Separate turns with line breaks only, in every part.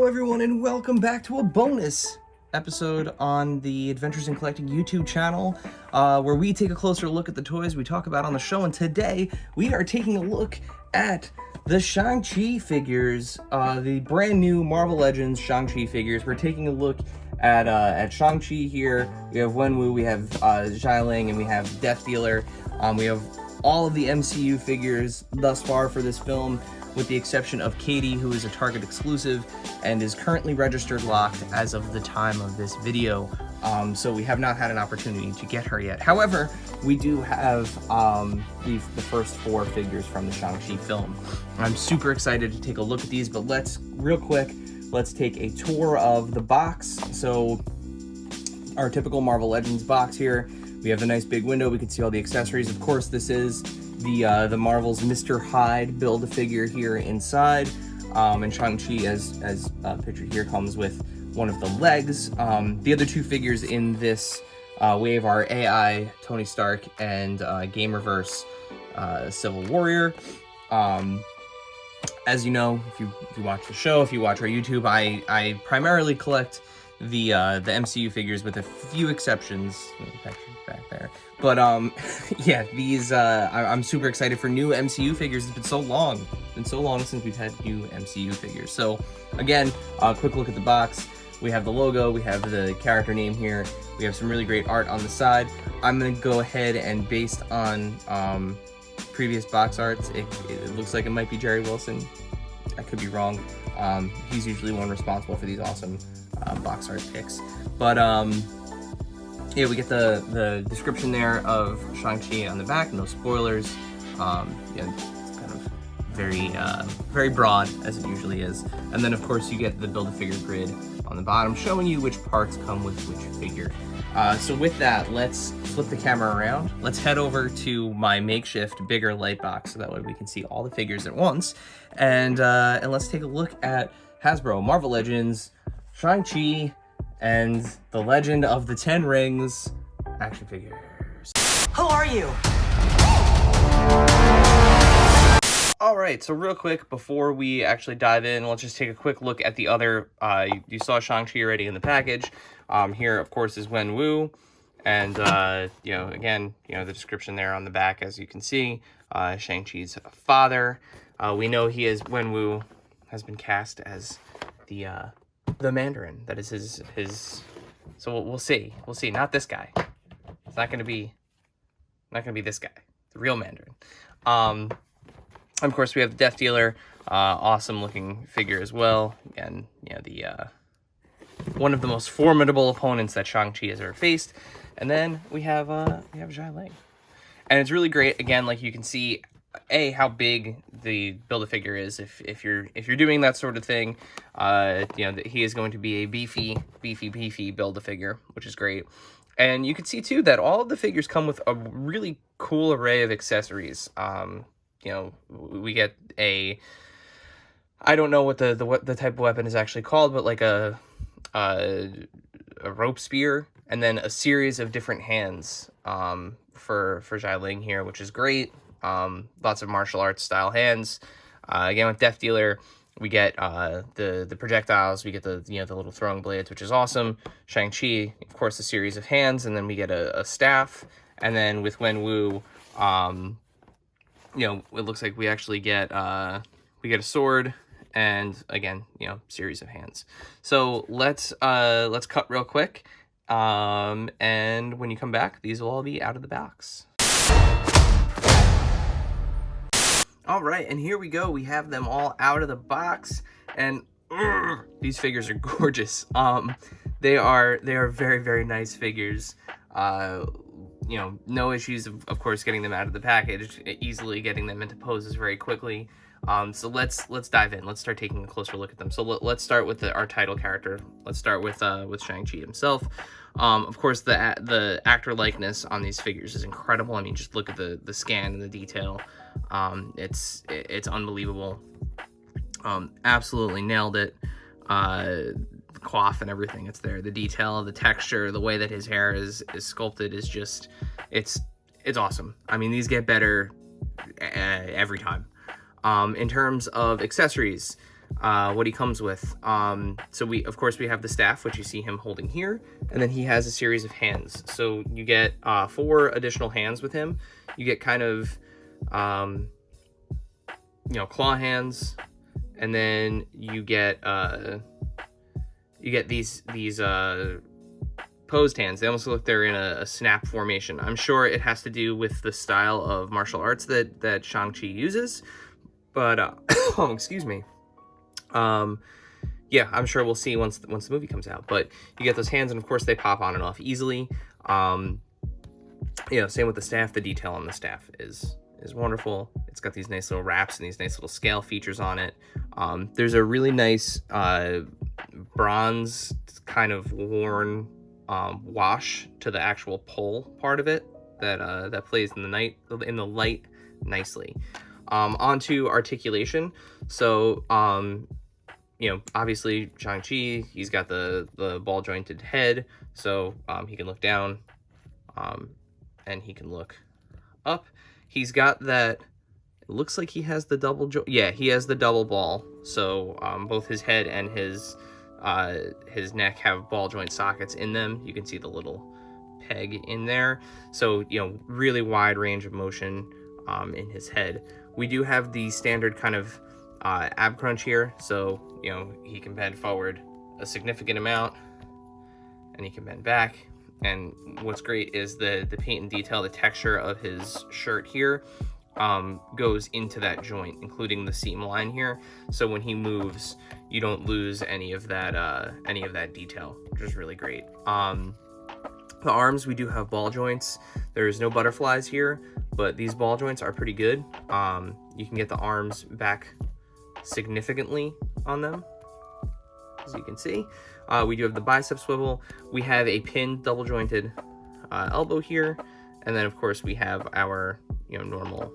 Hello everyone and welcome back to a bonus episode on the Adventures in Collecting YouTube channel, where we take a closer look at the toys we talk about on the show. And today we are taking a look at the Shang Chi figures, the brand new Marvel Legends Shang Chi figures. We're taking a look at Shang Chi here. We have Wenwu, we have Ling, and we have Death Dealer. We have all of the MCU figures thus far for this film, with the exception of Katie, who is a Target exclusive and is currently registered locked as of the time of this video. So we have not had an opportunity to get her yet. However, we do have the first 4 figures from the Shang-Chi film. I'm super excited to take a look at these, but let's take a tour of the box. So our typical Marvel Legends box here. We have the nice big window. We can see all the accessories. Of course, this is the Marvel's Mr. Hyde Build-A-Figure here inside, and Shang-Chi, as pictured here, comes with one of the legs. The other 2 figures in this wave are AI Tony Stark and Gamerverse Civil Warrior. As you know, if you watch the show, if you watch our YouTube, I primarily collect the MCU figures, with a few exceptions. Back there. But yeah, these I'm super excited for new MCU figures. It's been so long. Since we've had new MCU figures. So again, quick look at the box. We have the logo, we have the character name here, we have some really great art on the side. I'm gonna go ahead and, based on previous box arts, it looks like it might be Jerry Wilson. I could be wrong. He's usually one responsible for these awesome box art picks. But yeah, we get the description there of Shang-Chi on the back, no spoilers. Yeah, it's kind of very broad, as it usually is. And then of course you get the Build-A-Figure grid on the bottom, showing you which parts come with which figure. So with that, let's flip the camera around. Let's head over to my makeshift bigger light box, so that way we can see all the figures at once. And let's take a look at Hasbro Marvel Legends Shang-Chi and the Legend of the 10 Rings action figures.
Who are you?
Alright, so real quick, before we actually dive in, let's just take a quick look at the other, you saw Shang-Chi already in the package. Here, of course, is Wenwu, and, you know, again, you know, the description there on the back, as you can see, Shang-Chi's father. We know Wenwu has been cast as the Mandarin. That is his. So we'll see. Not this guy. It's not gonna be this guy. The real Mandarin. Of course, we have the Death Dealer. Awesome looking figure as well. And you know, the one of the most formidable opponents that Shang-Chi has ever faced. And then we have Ling. And it's really great. Again, like you can see, how big the Build-A-Figure is. If you're doing that sort of thing, you know, that he is going to be a beefy Build-A-Figure, which is great. And you can see too that all of the figures come with a really cool array of accessories. You know, we get I don't know what the type of weapon is actually called, but like a rope spear, and then a series of different hands for Ling here, which is great. Lots of martial arts style hands. Again, with Death Dealer, we get the projectiles, we get the little throwing blades, which is awesome. Shang-Chi, of course, a series of hands, and then we get a staff. And then with Wenwu, you know, it looks like we actually get a sword, and again, you know, series of hands. So let's cut real quick, and when you come back, these will all be out of the box. All right, and here we go. We have them all out of the box, and these figures are gorgeous. They are very, very nice figures. You know, no issues of course getting them out of the package, easily getting them into poses very quickly. So let's dive in. Let's start taking a closer look at them. So let's start with our title character. Let's start with Shang-Chi himself. Of course, the actor likeness on these figures is incredible. I mean, just look at the scan and the detail. It's unbelievable. Absolutely nailed it. The coif and everything, it's there. The detail, the texture, the way that his hair is sculpted is just, it's awesome. I mean, these get better every time. In terms of accessories, what he comes with. So of course we have the staff, which you see him holding here, and then he has a series of hands. So you get 4 additional hands with him. You get kind of claw hands, and then you get these posed hands. They almost look like they're in a snap formation. I'm sure it has to do with the style of martial arts that Shang Chi uses, but excuse me. Yeah, I'm sure we'll see once the movie comes out. But you get those hands, and of course they pop on and off easily. Same with the staff. The detail on the staff is wonderful. It's got these nice little wraps and these nice little scale features on it. There's a really nice bronze kind of worn wash to the actual pole part of it that plays in the light nicely. Onto articulation. So obviously Shang-Chi, he's got the ball jointed head, so he can look down and he can look up. He's got that, it looks like he has the double he has the double ball. So both his head and his neck have ball joint sockets in them. You can see the little peg in there. So really wide range of motion in his head. We do have the standard kind of ab crunch here, so he can bend forward a significant amount and he can bend back. And what's great is the paint and detail, the texture of his shirt here goes into that joint, including the seam line here. So when he moves, you don't lose any of that detail, which is really great. The arms, we do have ball joints. There's no butterflies here, but these ball joints are pretty good. You can get the arms back significantly on them, as you can see. We do have the bicep swivel. We have a pinned double jointed elbow here, and then of course we have our normal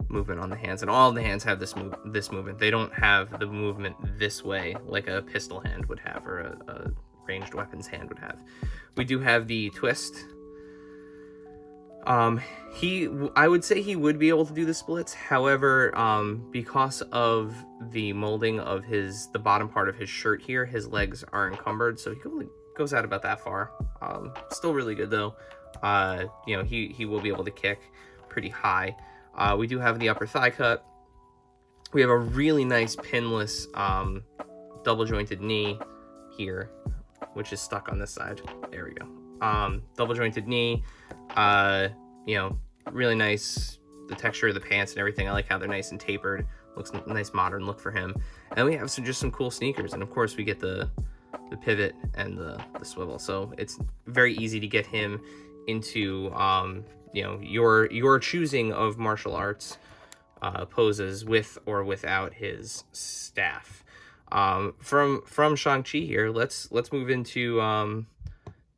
movement on the hands, and all of the hands have this movement. They don't have the movement this way like a pistol hand would have, or a ranged weapons hand would have. We do have the twist. I would say he would be able to do the splits. However, because of the molding of the bottom part of his shirt here, his legs are encumbered, so he only goes out about that far. Still really good though. He will be able to kick pretty high. We do have the upper thigh cut. We have a really nice pinless double jointed knee here, which is stuck on this side. There we go. Double jointed knee. Really nice, the texture of the pants and everything. I like how they're nice and tapered. Looks a nice modern look for him. And we have just some cool sneakers, and of course we get the pivot and the swivel. So it's very easy to get him into your choosing of martial arts poses with or without his staff. From Shang-Chi here, let's move into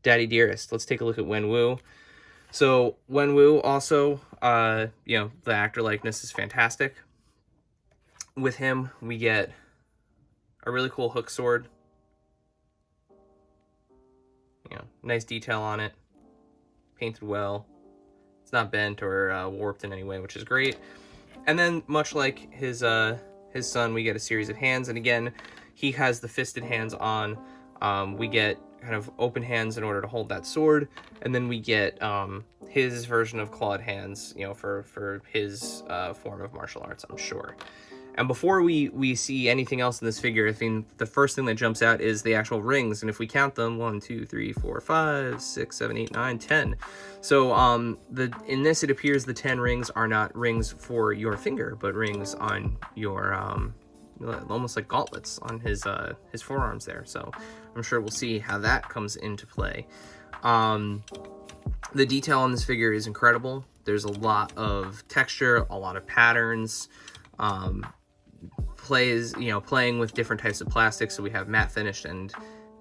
Daddy Dearest. Let's take a look at Wenwu. So Wenwu also, the actor likeness is fantastic. With him, we get a really cool hook sword. Nice detail on it, painted well. It's not bent or warped in any way, which is great. And then, much like his son, we get a series of hands, and again, he has the fisted hands on. We get kind of open hands in order to hold that sword, and then we get his version of clawed hands, for his form of martial arts, I'm sure. And before we see anything else in this figure, I think the first thing that jumps out is the actual rings, and if we count them, 1, 2, 3, 4, 5, 6, 7, 8, 9, 10. So in this, it appears the 10 rings are not rings for your finger, but rings on your almost like gauntlets on his forearms there. So I'm sure we'll see how that comes into play. The detail on this figure is incredible. There's a lot of texture, a lot of patterns. Playing with different types of plastics. So we have matte finished and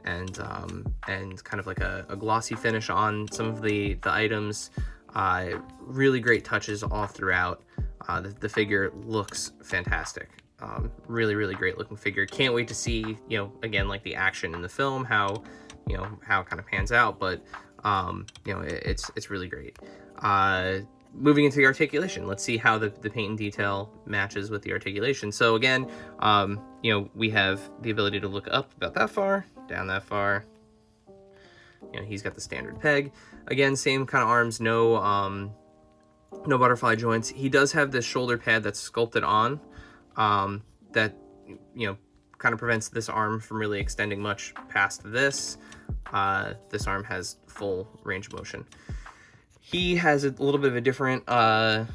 kind of like a glossy finish on some of the items. Really great touches all throughout. The figure looks fantastic. Really, really great looking figure. Can't wait to see, again, like the action in the film, how it kind of pans out, but it's really great. moving into the articulation, let's see how the paint and detail matches with the articulation. So again, you know, we have the ability to look up about that far, down that far. You know, he's got the standard peg. Again, same kind of arms, no butterfly joints. He does have this shoulder pad that's sculpted on, that, you know, kind of prevents this arm from really extending much past this. This arm has full range of motion. He has a little bit of a different ab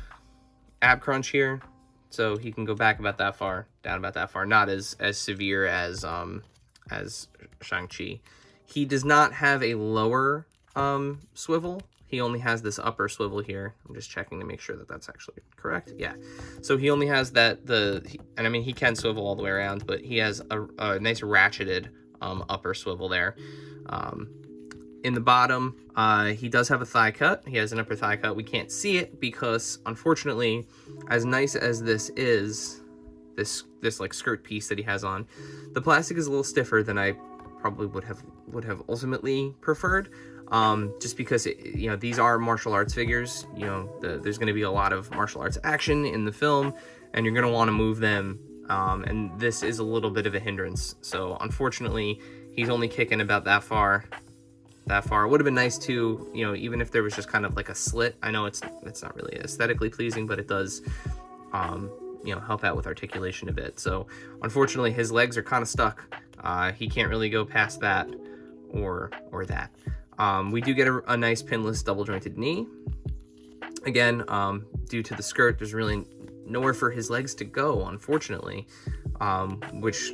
crunch here, so he can go back about that far, down about that far. Not as severe as Shang Chi. He does not have a lower swivel. He only has this upper swivel here. I'm just checking to make sure that that's actually correct. Yeah. So he only has that, and I mean, he can swivel all the way around, but he has a nice ratcheted upper swivel there. In the bottom, he does have a thigh cut. He has an upper thigh cut. We can't see it because, unfortunately, as nice as this is, this like skirt piece that he has on, the plastic is a little stiffer than I probably would have ultimately preferred. Just because you know, these are martial arts figures. You know, there's going to be a lot of martial arts action in the film, and you're going to want to move them. And this is a little bit of a hindrance. So unfortunately, he's only kicking about that far. It would have been nice to, you know, even if there was just kind of like a slit. I know it's not really aesthetically pleasing, but it does, you know, help out with articulation a bit. So unfortunately, his legs are kind of stuck. He can't really go past that or that. We do get a nice pinless double jointed knee. Again, due to the skirt, there's really nowhere for his legs to go, unfortunately, which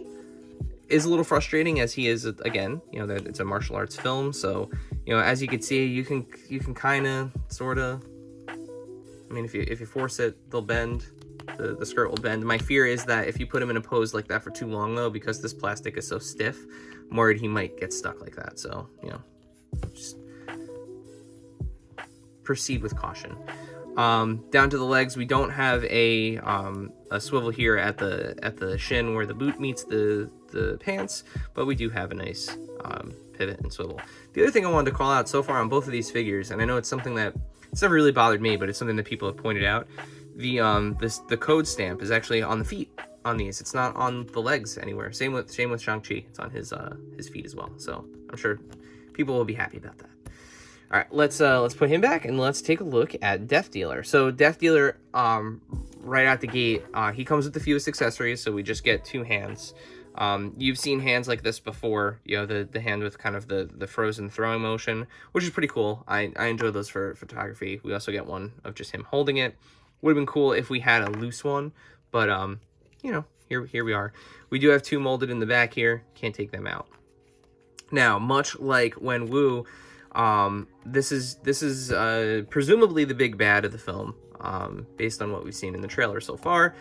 is a little frustrating, as he is, again, you know, that it's a martial arts film. So, you know, as you can see, you can kind of, sort of, I mean, if you force it, they'll bend. The skirt will bend. My fear is that if you put him in a pose like that for too long, though, because this plastic is so stiff, I'm worried he might get stuck like that. So, you know, just proceed with caution. Down to the legs, we don't have a swivel here at the shin where the boot meets the pants, but we do have a nice pivot and swivel. The other thing I wanted to call out so far on both of these figures, and I know it's something that it's never really bothered me, but it's something that people have pointed out. The code stamp is actually on the feet on these. It's not on the legs anywhere. Same with Shang-Chi. It's on his feet as well. So I'm sure people will be happy about that. All right, let's put him back and let's take a look at Death Dealer. So Death Dealer, right out the gate, he comes with the fewest accessories, so we just get two hands. You've seen hands like this before, you know, the hand with kind of the frozen throwing motion, which is pretty cool. I enjoy those for photography. We also get one of just him holding it. Would have been cool if we had a loose one, but you know, here we are. We do have two molded in the back here. Can't take them out. Now, much like when Wu, this is presumably the big bad of the film, based on what we've seen in the trailer so far.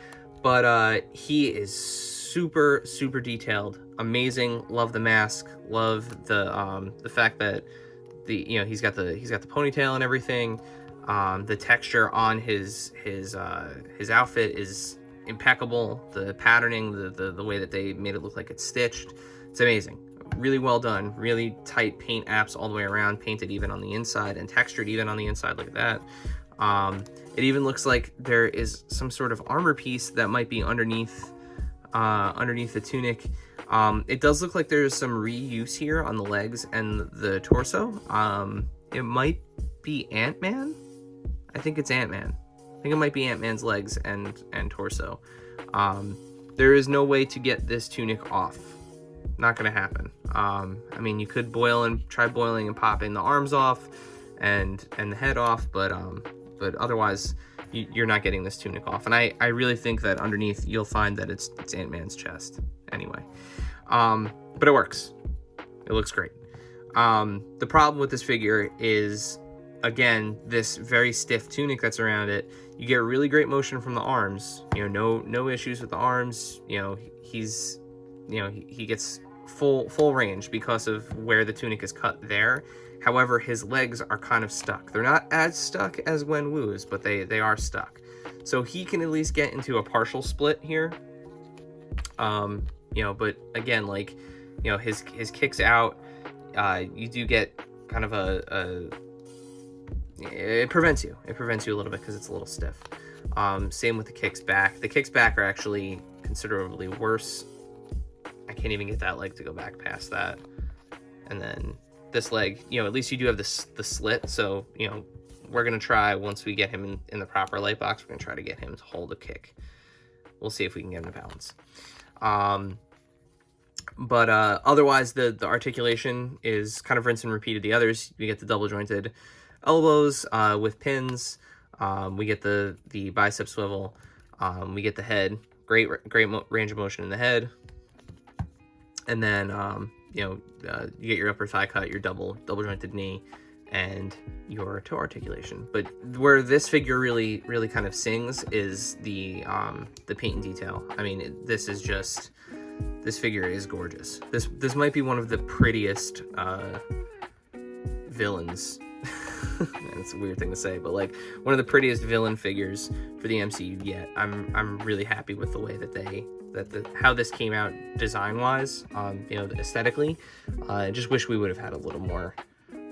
But he is super detailed, amazing. Love the mask. Love the fact that he's got the ponytail and everything. The texture on his outfit is impeccable. The patterning, the way that they made it look like it's stitched, it's amazing. Really well done. Really tight paint apps all the way around, painted even on the inside and textured even on the inside. Look at that. It even looks like there is some sort of armor piece that might be underneath the tunic. It does look like there's some reuse here on the legs and the torso. It might be Ant-Man. I think it's Ant-Man. I think it might be Ant-Man's legs and torso. There is no way to get this tunic off. Not gonna happen. I mean, you could try boiling and popping the arms off and the head off, but otherwise you're not getting this tunic off. And I really think that underneath you'll find that it's Ant-Man's chest anyway. But it works. It looks great. The problem with this figure is, again, this very stiff tunic that's around it. You get really great motion from the arms. You know, no issues with the arms. You know, he gets full range because of where the tunic is cut there. However, his legs are kind of stuck. They're not as stuck as Wen Wu's, but they are stuck. So he can at least get into a partial split here. You know, but again, like, you know, his kicks out, you do get kind of a it prevents you. It prevents you a little bit because it's a little stiff. Same with the kicks back. The kicks back are actually considerably worse. I can't even get that leg to go back past that. And then this leg, at least you do have the slit. So, we're going to try, once we get him in the proper light box, we're going to try to get him to hold a kick. We'll see if we can get him to balance. But otherwise, the articulation is kind of rinse and repeat of the others. You get the double jointed elbows with pins. We get the bicep swivel. We get the head. Great range of motion in the head. And then you get your upper thigh cut, your double jointed knee, and your toe articulation. But where this figure really kind of sings is the paint and detail. I mean, this figure is gorgeous. This might be one of the prettiest villains. It's a weird thing to say, but like one of the prettiest villain figures for the MCU yet. I'm really happy with the way that how this came out design wise, aesthetically. I just wish we would have had a little more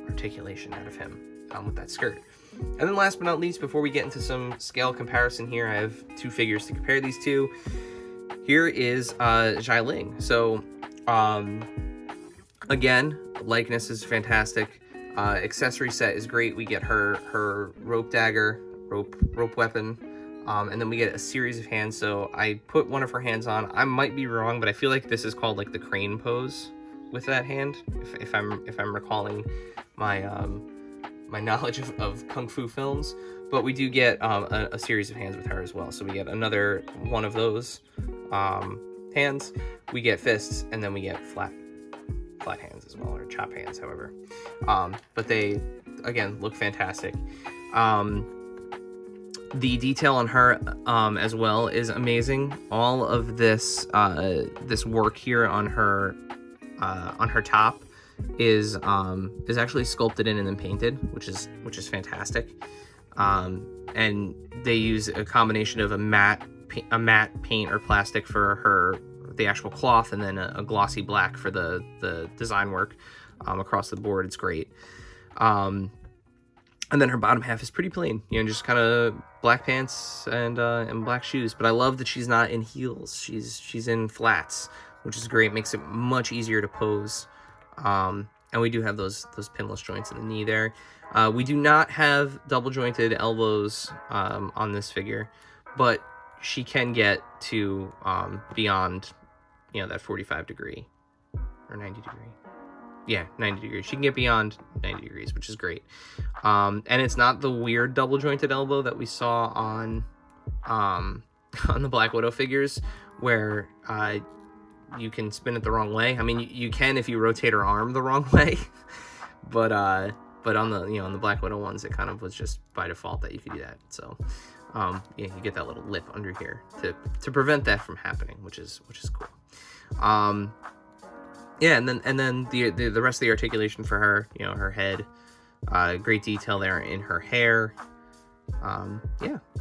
articulation out of him with that skirt. And then last but not least, before we get into some scale comparison here, I have two figures to compare these to. Here is Ling. So again, likeness is fantastic. Accessory set is great. We get her rope dagger, rope weapon, and then we get a series of hands. So I put one of her hands on. I might be wrong, but I feel like this is called like the crane pose with that hand, if I'm recalling my my knowledge of kung fu films. But we do get a series of hands with her as well. So we get another one of those hands. We get fists, and then we get flat hands as well, or chop hands, however. But they, again, look fantastic. The detail on her as well is amazing. All of this this work here on her top is actually sculpted in and then painted, which is fantastic. And they use a combination of a matte paint or plastic for the actual cloth, and then a glossy black for the design work across the board. It's great. And then her bottom half is pretty plain, just kind of black pants and black shoes. But I love that she's not in heels. She's in flats, which is great. Makes it much easier to pose. And we do have those pinless joints in the knee there. We do not have double jointed elbows on this figure, but she can get to beyond that 45 degree or 90 degree. Yeah, 90 degrees. She can get beyond 90 degrees, which is great. And it's not the weird double jointed elbow that we saw on the Black Widow figures, where you can spin it the wrong way. I mean, you can if you rotate her arm the wrong way, but on the on the Black Widow ones, it kind of was just by default that you could do that. So you get that little lip under here to prevent that from happening, which is cool. And then the rest of the articulation for her, her head, great detail there in her hair.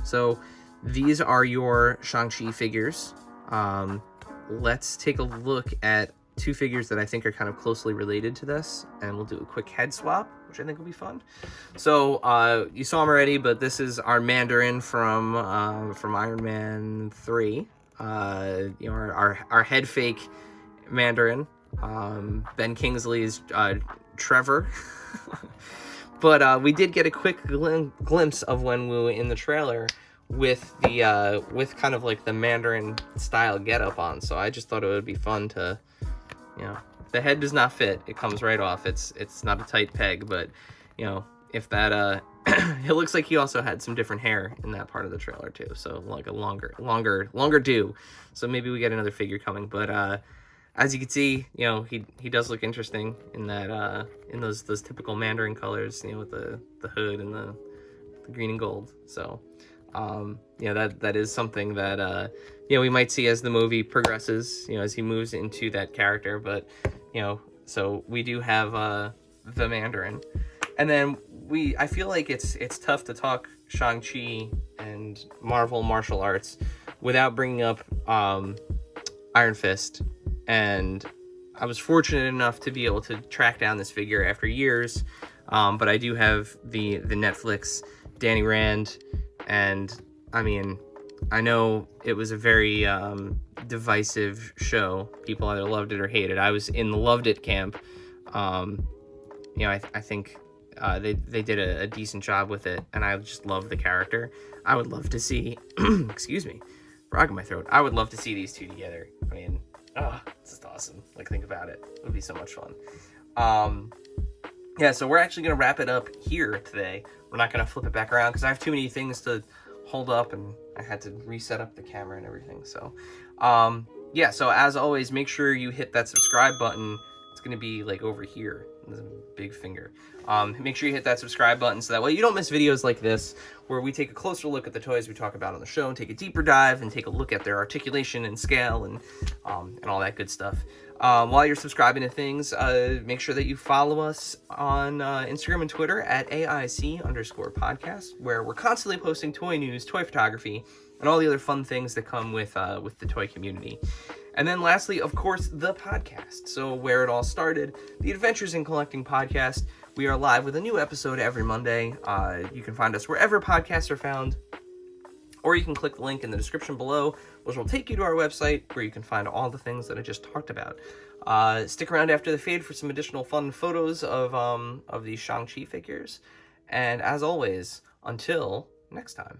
So these are your Shang-Chi figures. Let's take a look at two figures that I think are kind of closely related to this, and we'll do a quick head swap, which I think will be fun. So you saw him already, but this is our Mandarin from Iron Man 3. Our head fake Mandarin. Ben Kingsley's Trevor. But we did get a quick glimpse of Wenwu in the trailer with kind of like the Mandarin style getup on. So I just thought it would be fun to, the head does not fit. It comes right off. It's not a tight peg, but if that it looks like he also had some different hair in that part of the trailer too. So like a longer do. So maybe we get another figure coming, but as you can see, he does look interesting in that in those typical Mandarin colors, with the hood and the green and gold. So that is something that we might see as the movie progresses, as he moves into that character. But so we do have the Mandarin, and then I feel like it's tough to talk Shang-Chi and Marvel martial arts without bringing up Iron Fist. And I was fortunate enough to be able to track down this figure after years. But I do have the Netflix Danny Rand, and I mean, I know it was a very divisive show. People either loved it or hated it. I was in the loved it camp. I think they did a decent job with it, and I just love the character. I would love to see, excuse me, frog in my throat. I would love to see these two together. I mean, it's just awesome. Like, think about it. It would be so much fun. Yeah, so we're actually going to wrap it up here today. We're not going to flip it back around because I have too many things to hold up, and I had to reset up the camera and everything. So, yeah, so as always, make sure you hit that subscribe button. It's going to be like over here. There's a big finger. Make sure you hit that subscribe button so that way you don't miss videos like this where we take a closer look at the toys we talk about on the show and take a deeper dive and take a look at their articulation and scale and all that good stuff. While you're subscribing to things, make sure that you follow us on Instagram and Twitter at AIC_podcast, where we're constantly posting toy news, toy photography, and all the other fun things that come with the toy community. And then lastly, of course, the podcast. So where it all started, the Adventures in Collecting podcast. We are live with a new episode every Monday. You can find us wherever podcasts are found, or you can click the link in the description below, which will take you to our website where you can find all the things that I just talked about. Stick around after the fade for some additional fun photos of these Shang Chi figures. And as always, until next time.